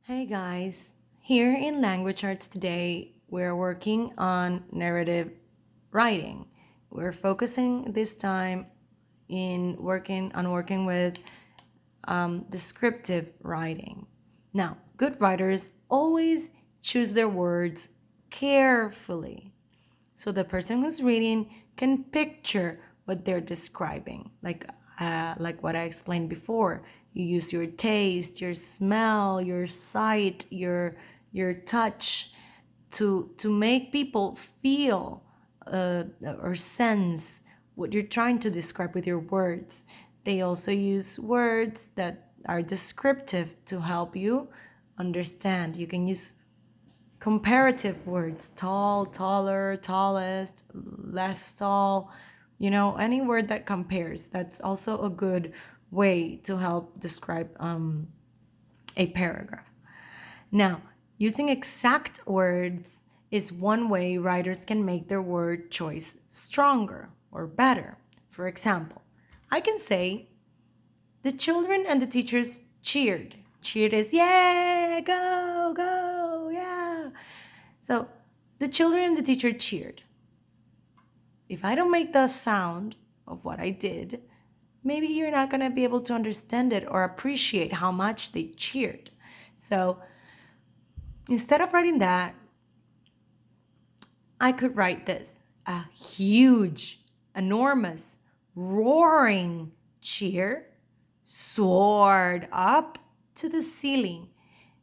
Hey guys, here in Language Arts today, we're working on narrative writing. We're focusing this time in working with descriptive writing. Now, good writers always choose their words carefully so the person who's reading can picture what they're describing, like what I explained before. You use your taste, your smell, your sight, your touch to make people feel or sense what you're trying to describe with your words. They also use words that are descriptive to help you understand. You can use comparative words: tall, taller, tallest, less tall, any word that compares. That's also a good way to help describe a paragraph. Now, using exact words is one way writers can make their word choice stronger or better. For example, I can say, the children and the teachers cheered. Cheered is yeah, go, go, yeah. So the children and the teacher cheered. If I don't make the sound of what I did, maybe you're not going to be able to understand it or appreciate how much they cheered. So instead of writing that, I could write this: a huge, enormous, roaring cheer soared up to the ceiling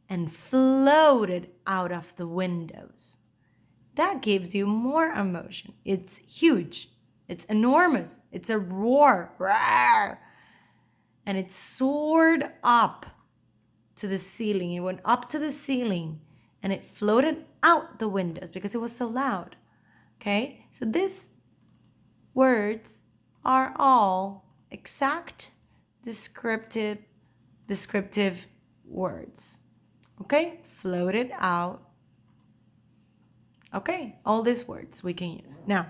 and floated out of the windows. That gives you more emotion. It's huge. It's enormous. It's a roar. Roar. And it soared up to the ceiling. It went up to the ceiling and it floated out the windows because it was so loud. Okay? So these words are all exact descriptive words. Okay? Floated out. Okay, all these words we can use. Now,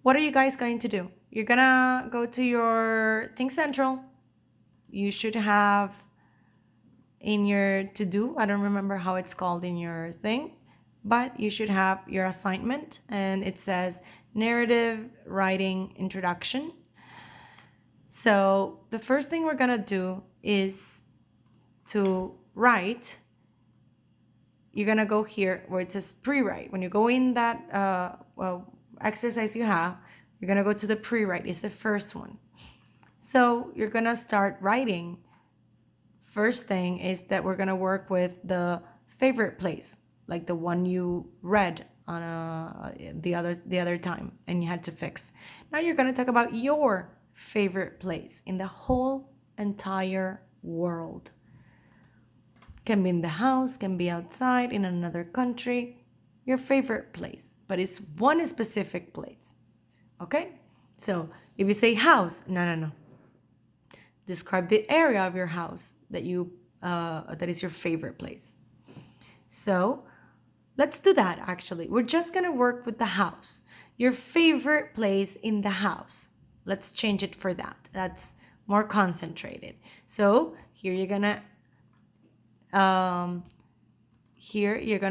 what are you guys going to do? You're gonna go to your Think Central. You should have in your to do, I don't remember how it's called in your thing, but you should have your assignment and it says narrative writing introduction. So the first thing we're gonna do is to write. You're gonna go here where it says pre-write. When you go in that exercise you have, you're gonna go to the pre-write. It's the first one. So you're gonna start writing. First thing is that we're gonna work with the favorite place, like the one you read on the other time and you had to fix. Now you're gonna talk about your favorite place in the whole entire world. Can be in the house, can be outside, in another country, your favorite place, but it's one specific place. Okay? So if you say house, no. Describe the area of your house that is your favorite place. So let's do that actually. We're just gonna work with the house. Your favorite place in the house. Let's change it for that. That's more concentrated. So here you're gonna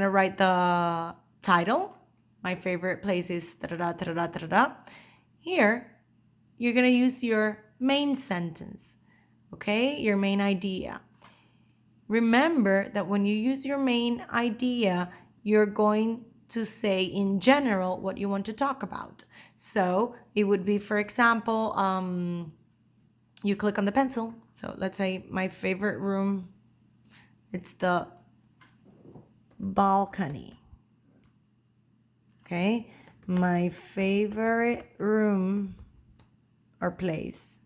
write the title. My favorite place is da-da-da, da-da-da, da-da-da. Here, you're going to use your main sentence, okay? Your main idea. Remember that when you use your main idea, you're going to say in general what you want to talk about. So it would be, for example, you click on the pencil. So let's say my favorite room, it's the balcony. Okay, my favorite room or place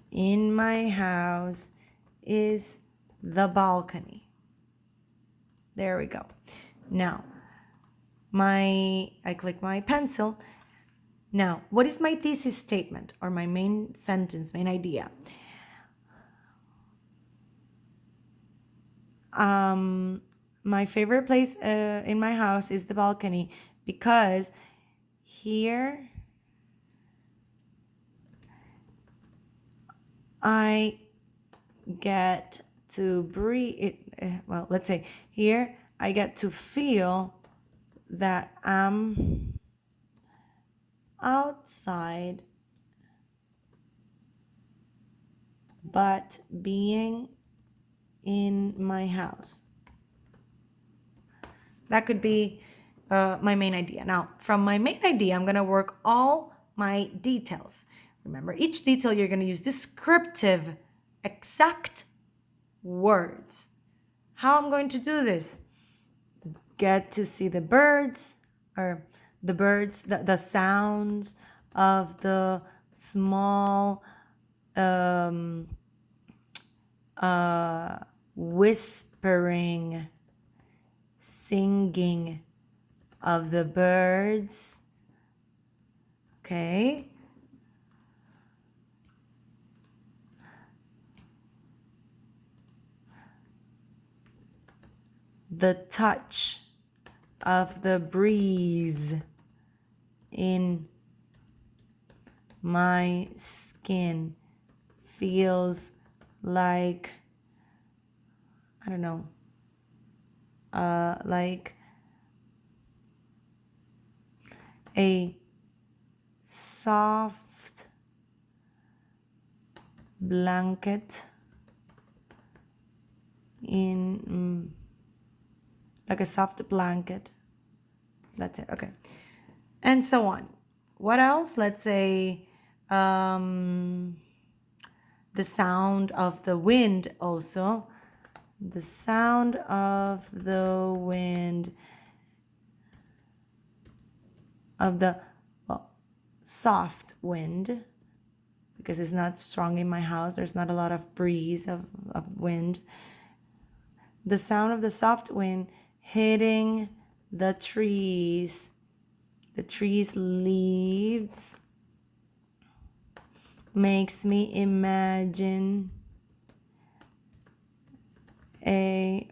in my house is the balcony. There we go. Now, I click my pencil. Now, what is my thesis statement or my main sentence, main idea? My favorite place in my house is the balcony because here I get to breathe. Well, let's say here I get to feel that I'm outside, but being in my house. That could be my main idea. Now, from my main idea, I'm going to work all my details. Remember, each detail you're going to use descriptive, exact words. How I'm going to do this? Get to see the birds, or the sounds of the small whispering, singing of the birds. Okay. The touch of the breeze in my skin feels like, I don't know, like a soft blanket like a soft blanket. That's it. Okay. And so on. What else? Let's say the sound of the wind also. The sound of the wind, of the soft wind, because it's not strong in my house. There's not a lot of breeze of wind. The sound of the soft wind hitting the trees leaves makes me imagine a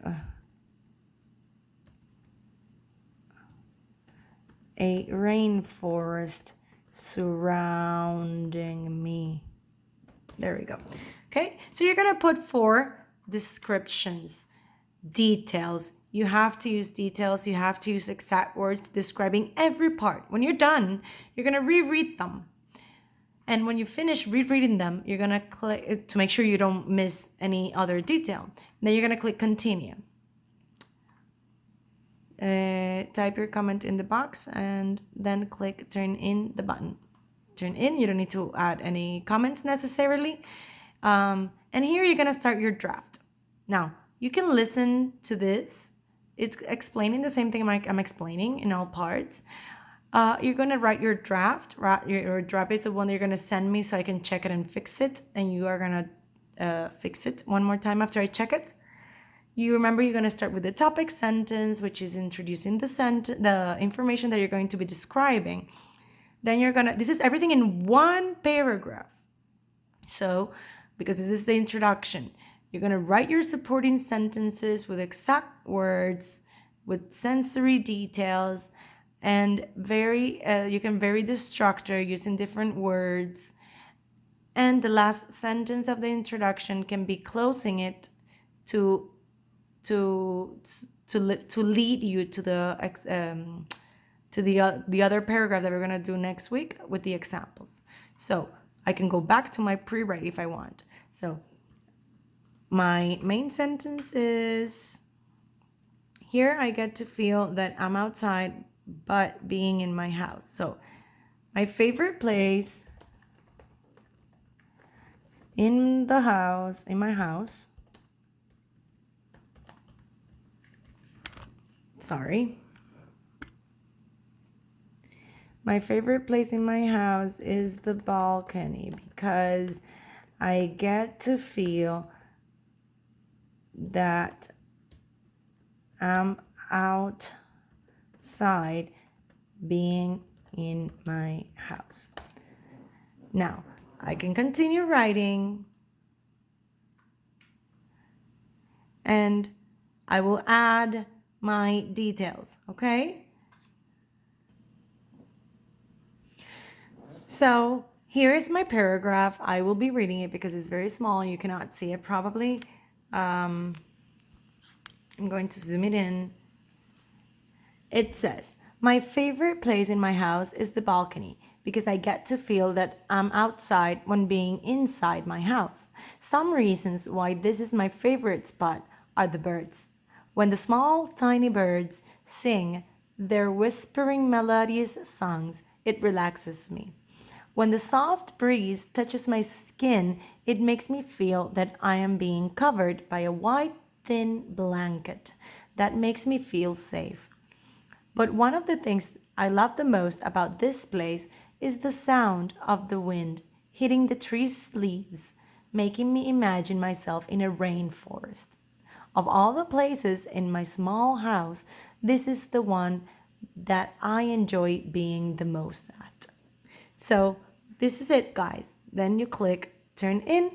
rainforest surrounding me. There we go. Okay, so you're gonna put 4 descriptions, details. You have to use details. You have to use exact words describing every part. When you're done, you're gonna reread them. And when you finish rereading them, you're gonna click to make sure you don't miss any other detail. Then you're gonna click continue. Type your comment in the box and then click turn in the button. Turn in, you don't need to add any comments necessarily. And here you're gonna start your draft. Now, you can listen to this. It's explaining the same thing I'm explaining in all parts. You're gonna write your draft. Your draft is the one that you're gonna send me so I can check it and fix it. And you are gonna fix it one more time after I check it. You remember you're going to start with the topic sentence, which is introducing the information that you're going to be describing. Then you're going to, this is everything in one paragraph. So, because this is the introduction, you're going to write your supporting sentences with exact words, with sensory details, and you can vary the structure using different words. And the last sentence of the introduction can be closing it to lead you to the other paragraph that we're gonna do next week with the examples. So I can go back to my pre-write if I want. So my main sentence is, here I get to feel that I'm outside but being in my house. So my favorite place in my house, my favorite place in my house is the balcony because I get to feel that I'm outside being in my house. Now, I can continue writing and I will add my details, okay? So here is my paragraph. I will be reading it because it's very small. You cannot see it probably. I'm going to zoom it in. It says, my favorite place in my house is the balcony because I get to feel that I'm outside when being inside my house. Some reasons why this is my favorite spot are the birds. When the small, tiny birds sing their whispering, melodious songs, it relaxes me. When the soft breeze touches my skin, it makes me feel that I am being covered by a white, thin blanket that makes me feel safe. But one of the things I love the most about this place is the sound of the wind hitting the tree's leaves, making me imagine myself in a rainforest. Of all the places in my small house, this is the one that I enjoy being the most at. So, this is it, guys. Then you click continue,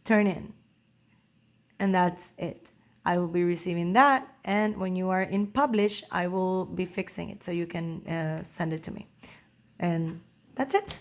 turn in. And that's it. I will be receiving that, and when you are in publish, I will be fixing it so you can send it to me. And that's it.